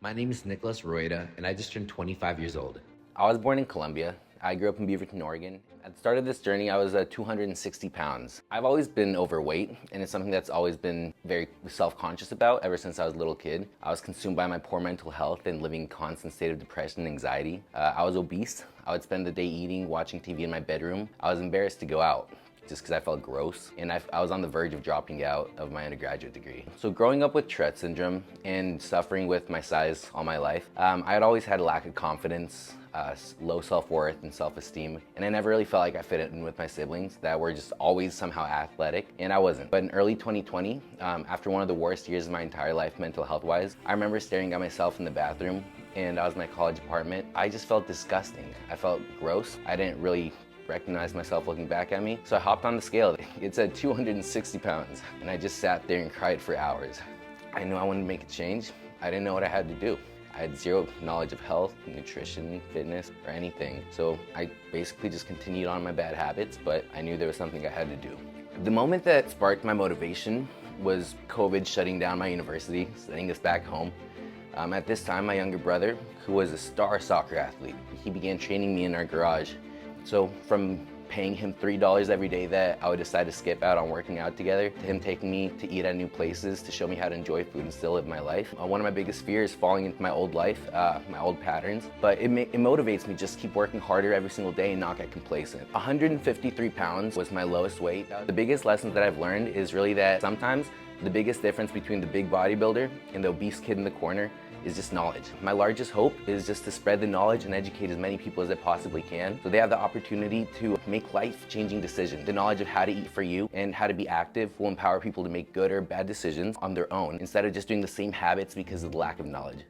My name is Nicolas Rueda, and I just turned 25 years old. I was born in Colombia. I grew up in Beaverton, Oregon. At the start of this journey, I was 260 pounds. I've always been overweight, and it's something that's always been very self-conscious about ever since I was a little kid. I was consumed by my poor mental health and living in constant state of depression and anxiety. I was obese. I would spend the day eating, watching TV in my bedroom. I was embarrassed to go out just because I felt gross, and I was on the verge of dropping out of my undergraduate degree. So growing up with Tourette syndrome and suffering with my size all my life, I had always had a lack of confidence, low self-worth and self-esteem, and I never really felt like I fit in with my siblings that were just always somehow athletic, and I wasn't. But in early 2020, after one of the worst years of my entire life mental health-wise, I remember staring at myself in the bathroom, and I was in my college apartment. I just felt disgusting. I felt gross. I didn't really recognize myself looking back at me. So I hopped on the scale. It said 260 pounds, and I just sat there and cried for hours. I knew I wanted to make a change. I didn't know what I had to do. I had zero knowledge of health, nutrition, fitness, or anything. So I basically just continued on my bad habits, but I knew there was something I had to do. The moment that sparked my motivation was COVID shutting down my university, sending us back home. At this time, my younger brother, who was a star soccer athlete, he began training me in our garage. So from paying him $3 every day that I would decide to skip out on working out together, to him taking me to eat at new places, to show me how to enjoy food and still live my life. One of my biggest fears is falling into my old life, my old patterns, but it motivates me just to keep working harder every single day and not get complacent. 153 pounds was my lowest weight. The biggest lesson that I've learned is really that sometimes the biggest difference between the big bodybuilder and the obese kid in the corner is just knowledge. My largest hope is just to spread the knowledge and educate as many people as I possibly can so they have the opportunity to make life-changing decisions. The knowledge of how to eat for you and how to be active will empower people to make good or bad decisions on their own instead of just doing the same habits because of the lack of knowledge.